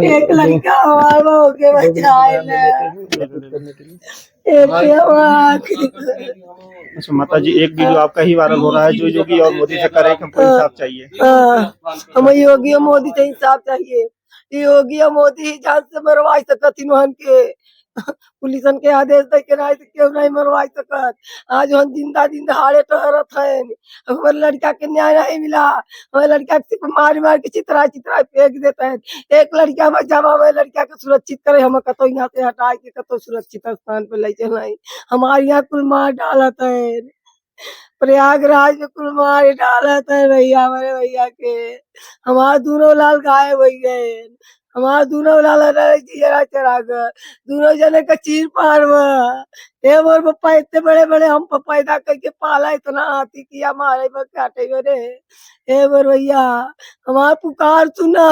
एक लड़का हमारा बहू के बचाए अच्छा माता जी, एक वीडियो आपका ही वायरल हो रहा है जो योगी और मोदी से कह रहे हैं कि हमको इंसाफ चाहिए। हमें योगी और मोदी से इंसाफ चाहिए। योगी और मोदी ही जान से मरवा सकत इन्हन के पुलिसन के आदेश दे के नहीं क्यों नहीं मरवा सकत। आज हम जिंदा दिन दहाड़े टहरत है, हमारे लड़का के न्याय नहीं मिला। हमारे लड़का के सिर्फ मार मार के चित्रा चित्रा फेंक देते हैं। एक लड़का बचावा, हमारे लड़का को सुरक्षित करे, हम कतो यहाँ से हटा के कतो सुरक्षित स्थान पे ले चले। हमारे यहाँ कुल मार डालत है, प्रयागराज में कुल मार डालत है भैया, हमारे भैया के। हमारे दोनों लाल गायब हो गए, हमारा दोनों लाल चेहरा चढ़ा कर दोनों जने का चीर पार ये मोर पप्पा इतने बड़े बड़े हम पैदा करके पाला, इतना हाथी किया मारे में काटे मेरे। हे मोर भैया हमारा पुकार सुना,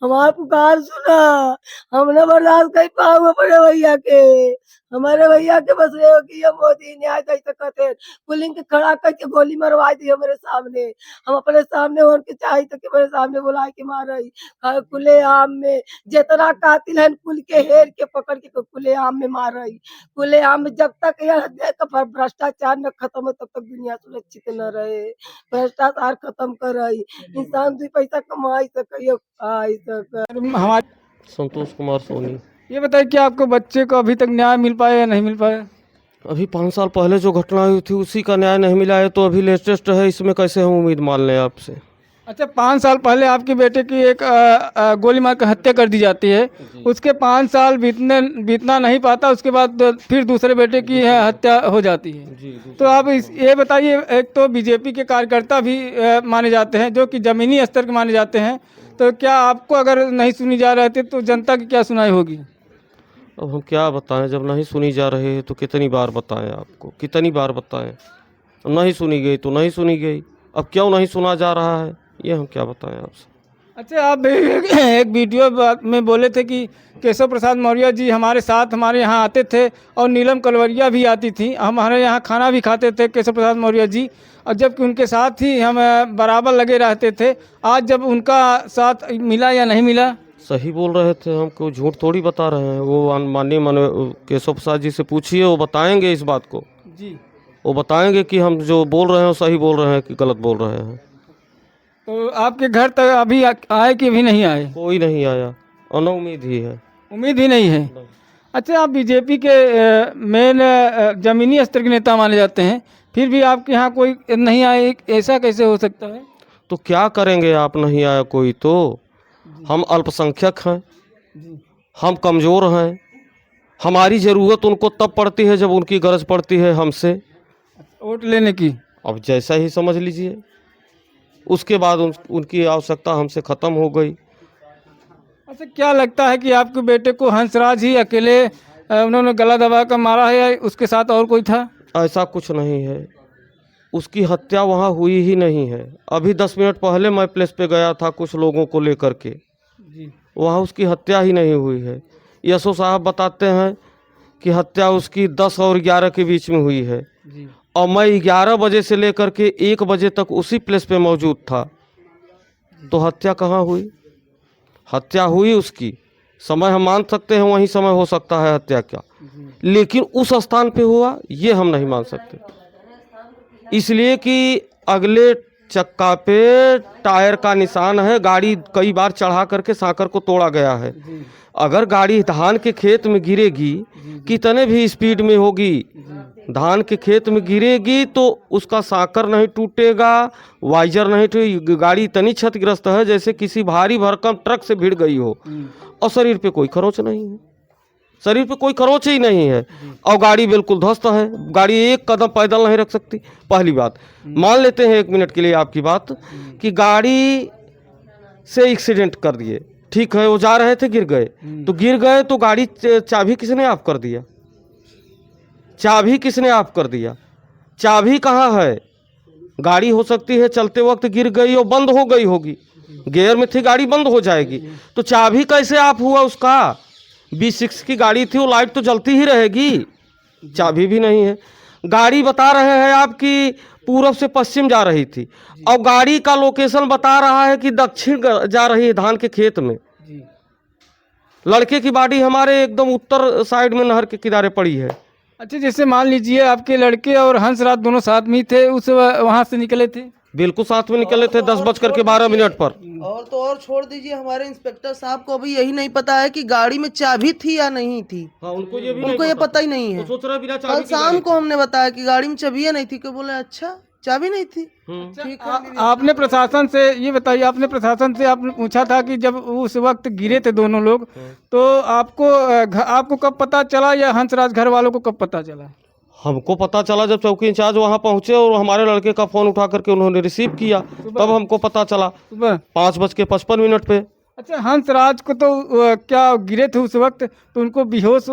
हमारा पुकार सुना, हमने बर्दाश्त कर पाओगे बड़े भैया के। हमारे भैया के बस ये कि ये मोदी न्याय दे सकते हैं। पुलिंग के खड़ा करके गोली मरवा दी हमारे सामने। हम अपने सामने और के चाहे तो मेरे सामने बुला के मारई खुले आम में। जितना कातिल है कुल के हेर के पकड़ के खुले आम में मारई। खुले आम में जब तक यह भ्रष्टाचार न खत्म हो तब तक दुनिया सुरक्षित न रहे। भ्रष्टाचार खत्म करई, इंसान दो पैसा कमाई सके आई सके। हमारे संतोष कुमार सोनी। ये बताइए कि आपको बच्चे को अभी तक न्याय मिल पाया या नहीं मिल पाया? अभी 5 साल पहले जो घटना हुई थी उसी का न्याय नहीं मिला है, तो अभी लेटेस्ट है, इसमें कैसे हम उम्मीद मान लें आपसे। अच्छा, 5 साल पहले आपके बेटे की एक गोली मार कर हत्या कर दी जाती है, उसके 5 साल बीतना नहीं पाता, उसके बाद फिर दूसरे बेटे की हत्या हो जाती है। तो आप ये बताइए, एक तो बीजेपी के कार्यकर्ता भी माने जाते हैं जो कि ज़मीनी स्तर के माने जाते हैं, तो क्या आपको अगर नहीं सुनी जा रही थी तो जनता की क्या सुनाई होगी? अब हम क्या बताएं, जब नहीं सुनी जा रही है तो कितनी बार बताएं आपको, कितनी बार बताएं। नहीं सुनी गई तो नहीं सुनी गई, अब क्यों नहीं सुना जा रहा है ये हम क्या बताएं आपसे। अच्छा, आप एक वीडियो में बोले थे कि केशव प्रसाद मौर्य जी हमारे साथ हमारे यहाँ आते थे और नीलम कलवरिया भी आती थी, हमारे यहाँ खाना भी खाते थे केशव प्रसाद मौर्य जी, और जबकि उनके साथ ही हम बराबर लगे रहते थे। आज जब उनका साथ मिला या नहीं मिला? सही बोल रहे थे, हमको झूठ थोड़ी बता रहे हैं। वो माननीय केशव प्रसाद जी से पूछिए, वो बताएंगे इस बात को जी। वो बताएंगे कि हम जो बोल रहे हैं वो सही बोल रहे हैं कि गलत बोल रहे हैं। तो आपके घर तक अभी आए कि अभी नहीं आए? कोई नहीं आया, उम्मीद ही है। उम्मीद ही नहीं है। अच्छा, आप बीजेपी के मेन जमीनी स्तर के नेता माने जाते हैं, फिर भी आपके यहाँ कोई नहीं आए, ऐसा कैसे हो सकता है? तो क्या करेंगे, आप नहीं आया कोई तो। हम अल्पसंख्यक हैं, हम कमज़ोर हैं, हमारी ज़रूरत उनको तब पड़ती है जब उनकी गरज पड़ती है हमसे वोट लेने की। अब जैसा ही समझ लीजिए, उसके बाद उनकी आवश्यकता हमसे ख़त्म हो गई। अच्छा, क्या लगता है कि आपके बेटे को हंसराज ही अकेले उन्होंने गला दबा कर मारा है या उसके साथ और कोई था? ऐसा कुछ नहीं है, उसकी हत्या वहाँ हुई ही नहीं है। अभी 10 मिनट पहले मैं प्लेस पे गया था कुछ लोगों को लेकर के, वहाँ उसकी हत्या ही नहीं हुई है। यशो साहब बताते हैं कि हत्या उसकी 10 और 11 के बीच में हुई है, और मैं 11 बजे से लेकर के 1 बजे तक उसी प्लेस पे मौजूद था। तो हत्या कहाँ हुई? हत्या हुई उसकी समय हम मान सकते हैं, वही समय हो सकता है हत्या का, लेकिन उस स्थान पे हुआ ये हम नहीं मान सकते, इसलिए कि अगले चक्का पे टायर का निशान है, गाड़ी कई बार चढ़ा करके सांकर को तोड़ा गया है। अगर गाड़ी धान के खेत में गिरेगी, कितने भी स्पीड में होगी, धान के खेत में गिरेगी तो उसका सांकर नहीं टूटेगा, वाइजर नहीं टूटेगी। गाड़ी इतनी क्षतिग्रस्त है जैसे किसी भारी भरकम ट्रक से भिड़ गई हो, और शरीर पे कोई खरोंच नहीं है, शरीर पे कोई खरोंच ही नहीं है, और गाड़ी बिल्कुल ध्वस्त है। गाड़ी एक कदम पैदल नहीं रख सकती। पहली बात, मान लेते हैं 1 मिनट के लिए आपकी बात कि गाड़ी से एक्सीडेंट कर दिए, ठीक है, वो जा रहे थे गिर गए, तो गिर गए तो गाड़ी चाबी किसने ऑफ कर दिया? चाबी किसने ऑफ कर दिया? चाबी कहाँ है? गाड़ी हो सकती है चलते वक्त गिर गई और बंद हो गई होगी, गियर में थी गाड़ी बंद हो जाएगी, तो चाबी कैसे ऑफ हुआ उसका? B6 की गाड़ी थी, वो लाइट तो जलती ही रहेगी, चाबी भी नहीं है। गाड़ी बता रहे हैं आपकी पूरब से पश्चिम जा रही थी और गाड़ी का लोकेशन बता रहा है कि दक्षिण जा रही है धान के खेत में। लड़के की बॉडी हमारे एकदम उत्तर साइड में नहर के किनारे पड़ी है। अच्छा, जैसे मान लीजिए आपके लड़के और हंसराज दोनों साथ में ही थे, उस वहाँ से निकले थे? बिल्कुल साथ में निकले थे 10:12 पर। और तो और छोड़ दीजिए, हमारे इंस्पेक्टर साहब को अभी यही नहीं पता है कि गाड़ी में चाबी थी या नहीं थी। हाँ, उनको ये पता ही नहीं है। सोच रहा बिना कल चाबी शाम को हमने बताया कि गाड़ी में चाबियां नहीं थी, को बोले अच्छा चाबी नहीं थी। ठीक है। आपने प्रशासन से ये बताइए, आपने प्रशासन से आपने पूछा था कि जब उस वक्त गिरे थे दोनों लोग, तो आपको कब पता चला या हंसराज घर वालों को कब पता चला? हमको पता चला जब चौकी इंचार्ज वहाँ पहुँचे और हमारे लड़के का फ़ोन उठा करके उन्होंने रिसीव किया, तब हमको पता चला सुबह 5:55 पे। अच्छा, हंसराज को तो क्या गिरे थे उस वक्त, तो उनको बेहोश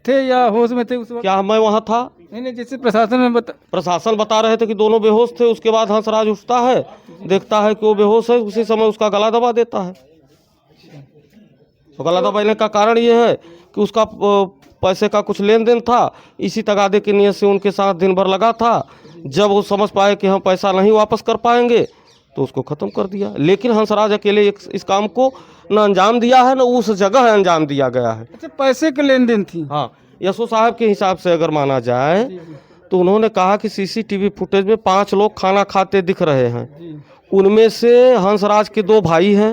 थे या होश में थे उस वक्त? क्या मैं वहाँ था? नहीं, जैसे प्रशासन बता रहे थे कि दोनों बेहोश थे। उसके बाद हंसराज उठता है, देखता है कि वो बेहोश है, उसी समय उसका गला दबा देता है। तो गला दबाने का कारण ये है कि उसका पैसे का कुछ लेन देन था, इसी तगादे की नीयत से उनके साथ दिन भर लगा था। जब वो समझ पाए कि हम पैसा नहीं वापस कर पाएंगे तो उसको ख़त्म कर दिया। लेकिन हंसराज अकेले इस काम को न अंजाम दिया है, न उस जगह अंजाम दिया गया है। अच्छा, पैसे के लेन देन थी? हाँ, यसो साहब के हिसाब से अगर माना जाए तो उन्होंने कहा कि सीसीटीवी फुटेज में 5 लोग खाना खाते दिख रहे हैं। उनमें से हंसराज के 2 भाई हैं,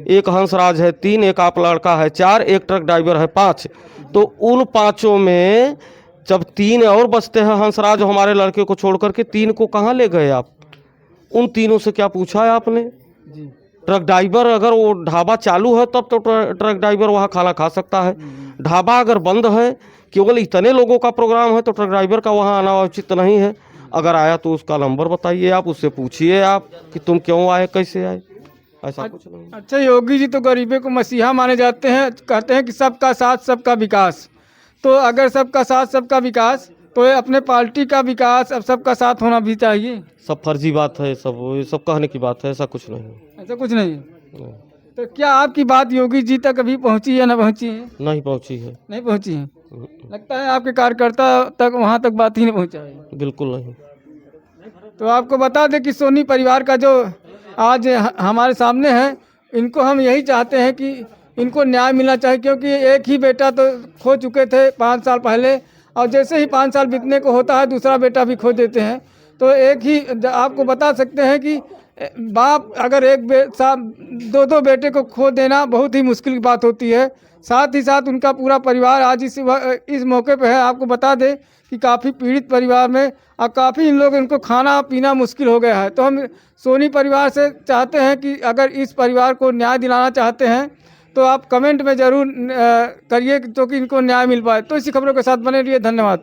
एक हंसराज है 3, एक आप लड़का है 4, एक ट्रक ड्राइवर है 5। तो उन 5 में जब 3 और बचते हैं हंसराज हमारे लड़के को छोड़ करके, 3 को कहाँ ले गए आप? उन 3 से क्या पूछा है आपने? ट्रक ड्राइवर, अगर वो ढाबा चालू है तब तो ट्रक ड्राइवर वहाँ खाना खा सकता है। ढाबा अगर बंद है, केवल इतने लोगों का प्रोग्राम है, तो ट्रक ड्राइवर का वहाँ आना उचित नहीं है। अगर आया तो उसका नंबर बताइए, आप उससे पूछिए आप कि तुम क्यों आए, कैसे आए, ऐसा कुछ नहीं। अच्छा, योगी जी तो गरीबों को मसीहा माने जाते हैं, कहते हैं कि सबका साथ सबका विकास। तो अगर सबका साथ सबका विकास, तो ये अपने पार्टी का विकास अब सबका साथ होना भी चाहिए। सब फर्जी बात है, ये सब कहने की बात है, ऐसा कुछ नहीं। ऐसा कुछ नहीं है। तो क्या आपकी बात योगी जी तक अभी पहुंची है, ना पहुंची है? नहीं पहुंची है। नहीं पहुंची है। लगता है आपके कार्यकर्ता तक वहां तक बात ही नहीं पहुंचा है। बिल्कुल नहीं। तो आपको बता दें कि सोनी परिवार का जो आज हमारे सामने है, इनको हम यही चाहते हैं कि इनको न्याय मिलना चाहिए, क्योंकि एक ही बेटा तो खो चुके थे 5 साल पहले, और जैसे ही 5 साल बीतने को होता है दूसरा बेटा भी खो देते हैं। तो एक ही आपको बता सकते हैं कि बाप अगर दो बेटे को खो देना बहुत ही मुश्किल की बात होती है। साथ ही साथ उनका पूरा परिवार आज इस मौके पे है। आपको बता दें कि काफ़ी पीड़ित परिवार में और काफ़ी इनको खाना पीना मुश्किल हो गया है। तो हम सोनी परिवार से चाहते हैं कि अगर इस परिवार को न्याय दिलाना चाहते हैं तो आप कमेंट में ज़रूर करिए, तो कि इनको न्याय मिल पाए। तो इसी खबरों के साथ बने रहिए। धन्यवाद।